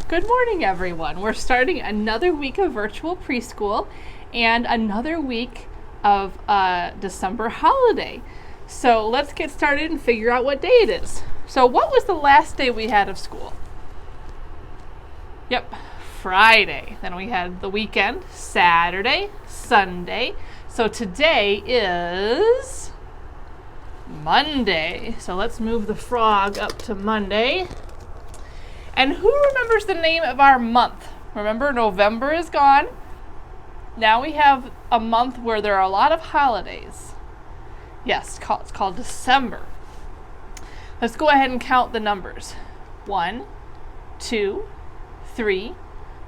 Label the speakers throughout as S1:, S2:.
S1: Good morning, everyone. We're starting another week of virtual preschool and another week of December holiday. So let's get started and figure out what day it is. So what was the last day we had of school? Yep, Friday. Then we had the weekend, Saturday, Sunday. So today is Monday. So let's move the frog up to Monday. And who remembers the name of our month? Remember, November is gone. Now we have a month where there are a lot of holidays. Yes, it's called December. Let's go ahead and count the numbers. 1, 2, 3,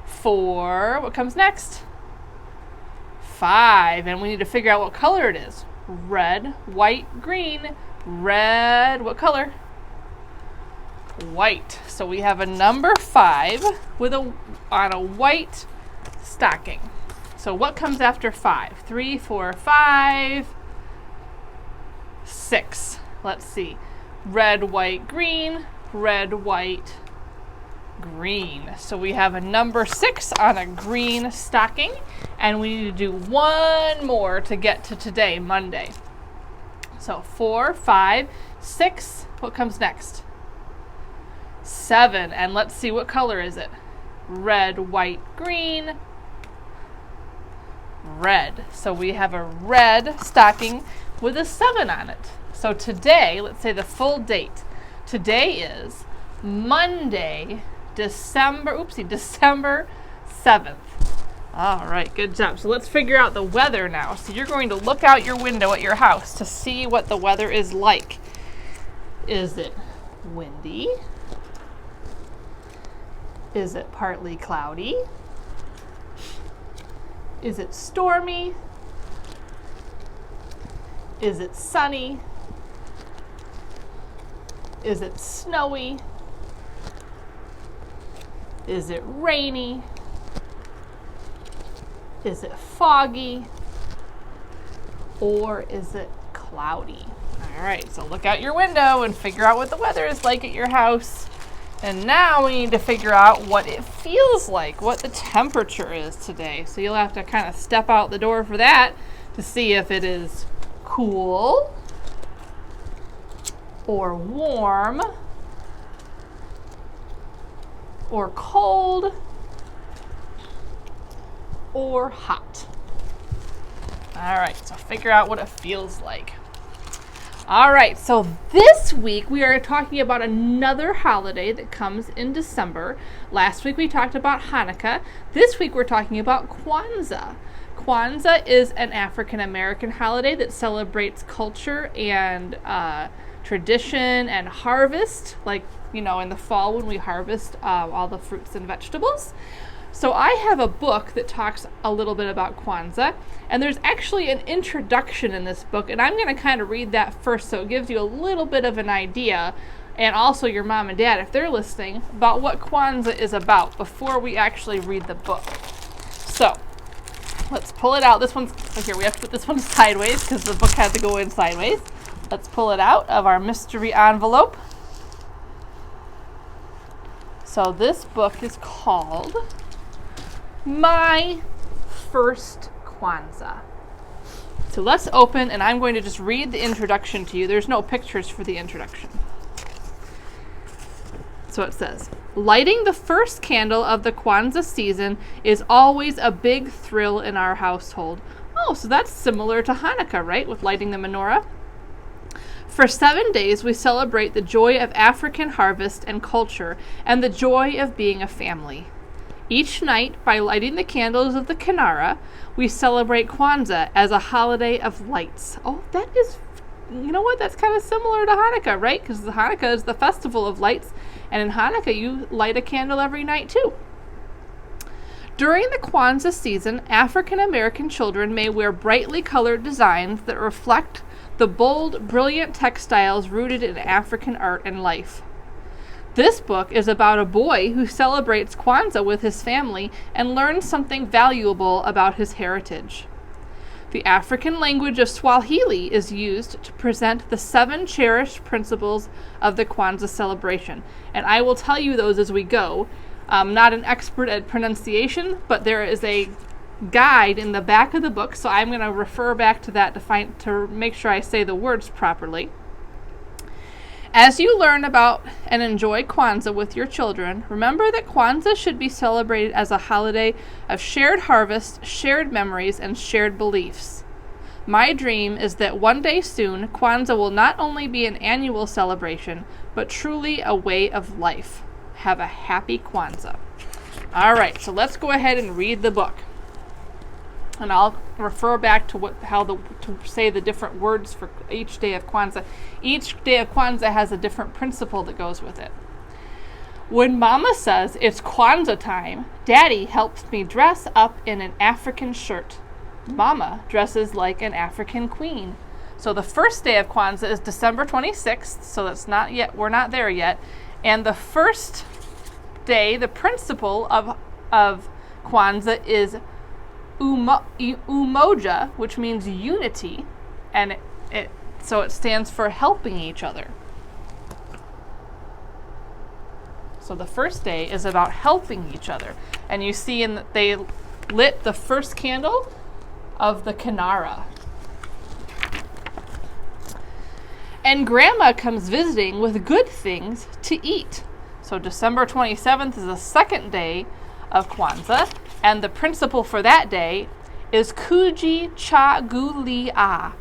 S1: 4. What comes next? 5. And we need to figure out what color it is. Red, white, green. Red, what color? White. So we have a number 5 on a white stocking. So what comes after 5? 3, 4, 5, 6. Let's see. Red, white, green. Red, white, green. So we have a number 6 on a green stocking, and we need to do one more to get to today, Monday. So 4, 5, 6. What comes next? 7. And let's see, what color is it? Red, white, green, red. So we have a red stocking with a 7 on it. So today, let's say the full date. Today is Monday, December 7th. All right, good job. So let's figure out the weather now. So you're going to look out your window at your house to see what the weather is like. Is it windy? Is it partly cloudy? Is it stormy? Is it sunny? Is it snowy? Is it rainy? Is it foggy? Or is it cloudy? All right, so look out your window and figure out what the weather is like at your house. And now we need to figure out what it feels like, what the temperature is today. So you'll have to kind of step out the door for that to see if it is cool or warm or cold or hot. All right, so figure out what it feels like. All right, so this week we are talking about another holiday that comes in December. Last week we talked about Hanukkah. This week we're talking about Kwanzaa. Kwanzaa is an African American holiday that celebrates culture and tradition and harvest, like, in the fall when we harvest all the fruits and vegetables. So I have a book that talks a little bit about Kwanzaa, and there's actually an introduction in this book, and I'm going to kind of read that first so it gives you a little bit of an idea, and also your mom and dad, if they're listening, about what Kwanzaa is about before we actually read the book. So let's pull it out. Here, we have to put this one sideways because the book had to go in sideways. Let's pull it out of our mystery envelope. So this book is called My First Kwanzaa. So let's open, and I'm going to just read the introduction to you. There's no pictures for the introduction. So it says, lighting the first candle of the Kwanzaa season is always a big thrill in our household. Oh, so that's similar to Hanukkah, right? With lighting the menorah. For 7 days, we celebrate the joy of African harvest and culture and the joy of being a family. Each night, by lighting the candles of the Kinara, we celebrate Kwanzaa as a holiday of lights. Oh, that is, that's kind of similar to Hanukkah, right? Because Hanukkah is the festival of lights, and in Hanukkah, you light a candle every night, too. During the Kwanzaa season, African American children may wear brightly colored designs that reflect the bold, brilliant textiles rooted in African art and life. This book is about a boy who celebrates Kwanzaa with his family and learns something valuable about his heritage. The African language of Swahili is used to present the 7 cherished principles of the Kwanzaa celebration. And I will tell you those as we go. I'm not an expert at pronunciation, but there is a guide in the back of the book, so I'm going to refer back to that to make sure I say the words properly. As you learn about and enjoy Kwanzaa with your children, remember that Kwanzaa should be celebrated as a holiday of shared harvest, shared memories, and shared beliefs. My dream is that one day soon, Kwanzaa will not only be an annual celebration, but truly a way of life. Have a happy Kwanzaa. All right, so let's go ahead and read the book. And I'll refer back to to say the different words for each day of Kwanzaa. Each day of Kwanzaa has a different principle that goes with it. When Mama says it's Kwanzaa time, Daddy helps me dress up in an African shirt. Mama dresses like an African queen. So the first day of Kwanzaa is December 26th, so we're not there yet. And the first day, the principle of Kwanzaa is umoja, which means unity, and so it stands for helping each other. So the first day is about helping each other. And you see they lit the first candle of the Kinara. And Grandma comes visiting with good things to eat. So December 27th is the second day of Kwanzaa, and the principle for that day is Kuji Cha Gulia,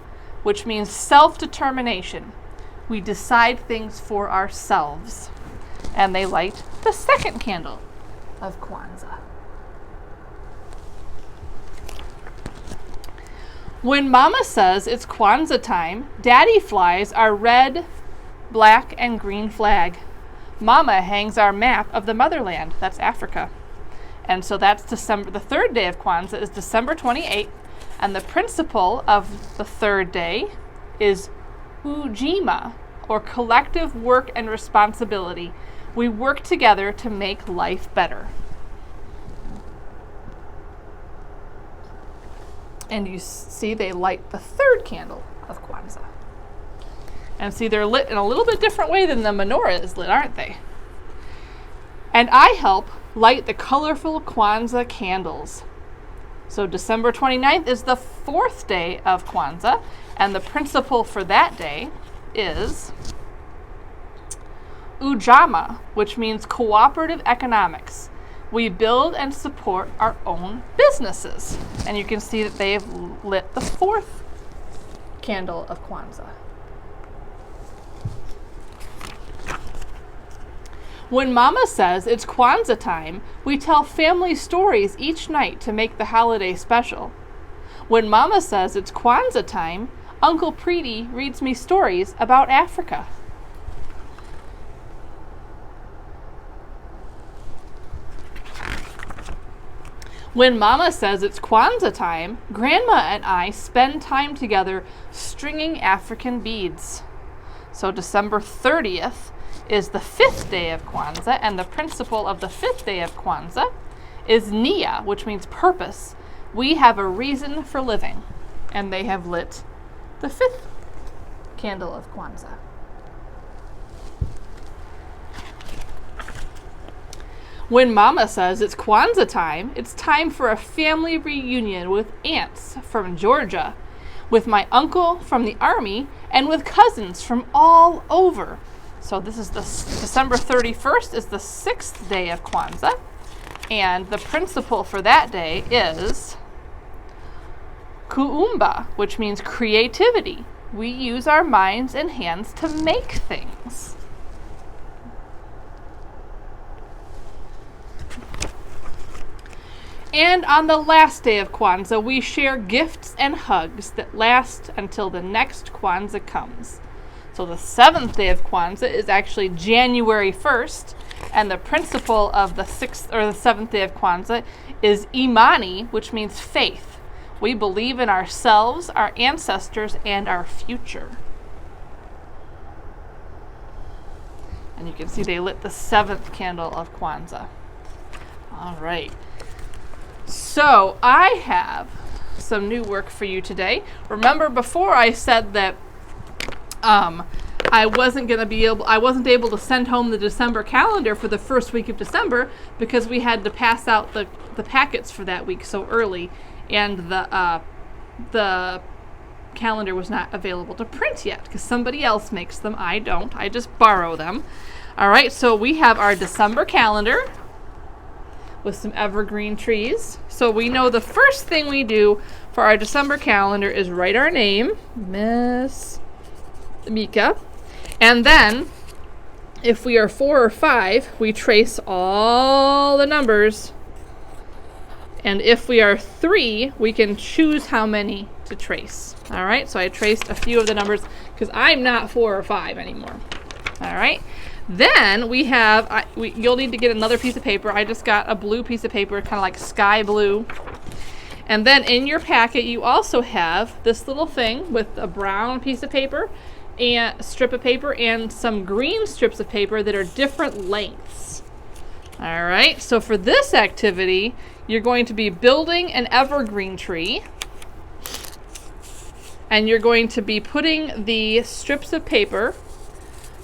S1: which means self-determination. We decide things for ourselves. And they light the second candle of Kwanzaa. When Mama says it's Kwanzaa time, Daddy flies our red, black, and green flag. Mama hangs our map of the motherland. That's Africa. And so that's December. The third day of Kwanzaa is December 28th. And the principle of the third day is Ujima, or collective work and responsibility. We work together to make life better. And you see they light the third candle of Kwanzaa. And see, they're lit in a little bit different way than the menorah is lit, aren't they? And I help light the colorful Kwanzaa candles. So December 29th is the fourth day of Kwanzaa, and the principle for that day is Ujama, which means cooperative economics. We build and support our own businesses. And you can see that they have lit the fourth candle of Kwanzaa. When Mama says it's Kwanzaa time, we tell family stories each night to make the holiday special. When Mama says it's Kwanzaa time, Uncle Preety reads me stories about Africa. When Mama says it's Kwanzaa time, Grandma and I spend time together stringing African beads. So December 30th is the fifth day of Kwanzaa, and the principle of the fifth day of Kwanzaa is Nia, which means purpose. We have a reason for living, and they have lit the fifth candle of Kwanzaa. When Mama says it's Kwanzaa time, it's time for a family reunion with aunts from Georgia, with my uncle from the army, and with cousins from all over. So this is December 31st is the sixth day of Kwanzaa, and the principle for that day is Kuumba, which means creativity. We use our minds and hands to make things. And on the last day of Kwanzaa, we share gifts and hugs that last until the next Kwanzaa comes. So the seventh day of Kwanzaa is actually January 1st, and the principle of the seventh day of Kwanzaa is Imani, which means faith. We believe in ourselves, our ancestors, and our future. And you can see they lit the seventh candle of Kwanzaa. All right. So I have some new work for you today. Remember before I said that I wasn't able to send home the December calendar for the first week of December because we had to pass out the packets for that week so early, and the calendar was not available to print yet because somebody else makes them. I don't. I just borrow them. All right, so we have our December calendar with some evergreen trees. So we know the first thing we do for our December calendar is write our name, Miss Mika. And then, if we are 4 or 5, we trace all the numbers. And if we are 3, we can choose how many to trace. All right, so I traced a few of the numbers because I'm not 4 or 5 anymore. All right, then we have, you'll need to get another piece of paper. I just got a blue piece of paper, kind of like sky blue. And then in your packet, you also have this little thing with a brown piece of paper and strip of paper and some green strips of paper that are different lengths. All right, so for this activity, you're going to be building an evergreen tree, and you're going to be putting the strips of paper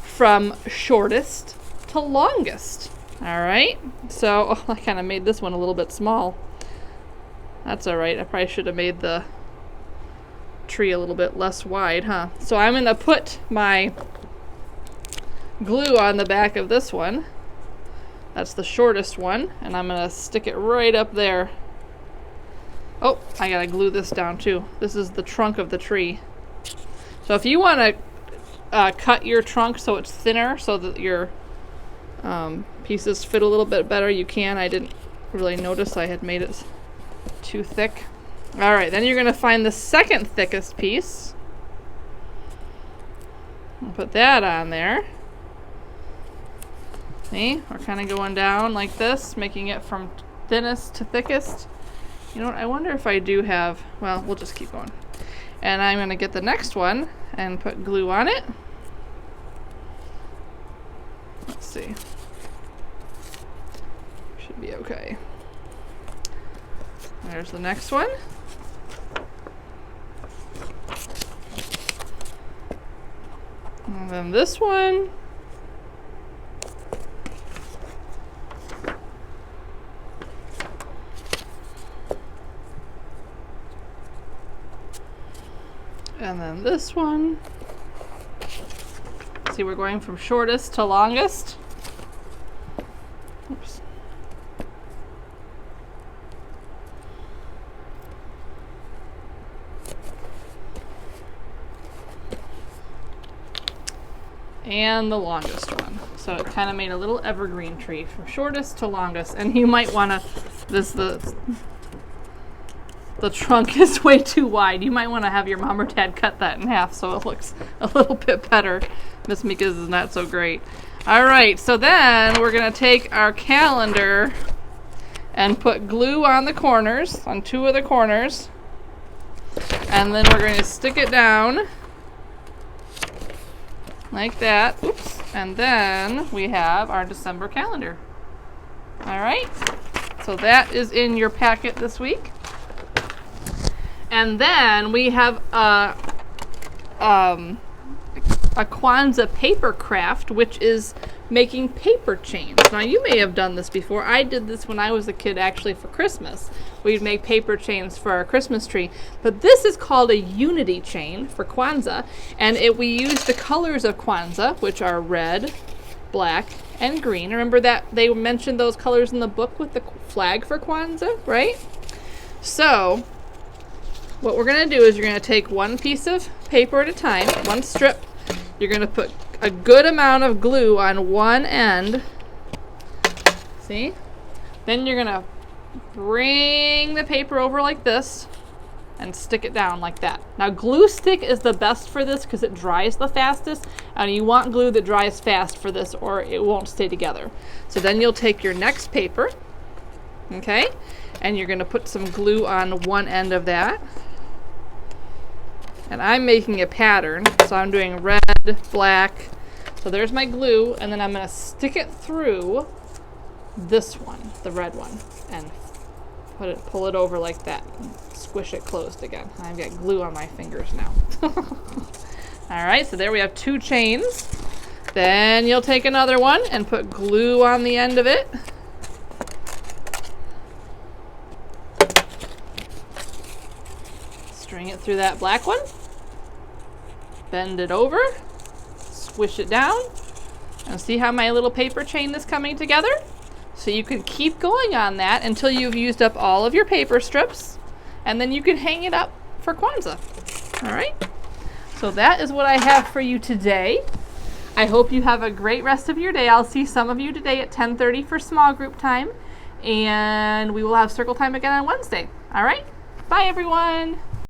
S1: from shortest to longest. All right, so I kind of made this one a little bit small. That's all right. I probably should have made the tree a little bit less wide, huh? So I'm going to put my glue on the back of this one. That's the shortest one, and I'm going to stick it right up there. Oh, I got to glue this down too. This is the trunk of the tree. So if you want to cut your trunk so it's thinner so that your pieces fit a little bit better, you can. I didn't really notice I had made it too thick. All right, then you're going to find the second thickest piece. I'll put that on there. See, we're kind of going down like this, making it from thinnest to thickest. You know what, I wonder if I do have, well, we'll just keep going. And I'm going to get the next one and put glue on it. Let's see. Should be okay. There's the next one. And then this one. And then this one. See, we're going from shortest to longest. Oops. And the longest one. So it kind of made a little evergreen tree from shortest to longest. And you might want to, the trunk is way too wide. You might want to have your mom or dad cut that in half so it looks a little bit better. Miss Mika's is not so great. All right, so then we're going to take our calendar and put glue on the corners, on 2 of the corners. And then we're going to stick it down like that. Oops. And then we have our December calendar. All right. So that is in your packet this week. And then we have a Kwanzaa paper craft, which is making paper chains. Now, you may have done this before. I did this when I was a kid, actually, for Christmas. We'd make paper chains for our Christmas tree. But this is called a unity chain for Kwanzaa, and we use the colors of Kwanzaa, which are red, black, and green. Remember that they mentioned those colors in the book with the flag for Kwanzaa, right? So what we're going to do is you're going to take one piece of paper at a time, one strip. You're going to put a good amount of glue on one end. See? Then you're going to bring the paper over like this and stick it down like that. Now, glue stick is the best for this because it dries the fastest, and you want glue that dries fast for this or it won't stay together. So then you'll take your next paper, okay, and you're going to put some glue on one end of that. And I'm making a pattern, so I'm doing red, black. So there's my glue, and then I'm going to stick it through this one, the red one, and pull it over like that. And squish it closed again. I've got glue on my fingers now. All right, so there we have 2 chains. Then you'll take another one and put glue on the end of it. String it through that black one. Bend it over. Squish it down. And see how my little paper chain is coming together? So you can keep going on that until you've used up all of your paper strips. And then you can hang it up for Kwanzaa. All right? So that is what I have for you today. I hope you have a great rest of your day. I'll see some of you today at 10:30 for small group time. And we will have circle time again on Wednesday. All right? Bye, everyone.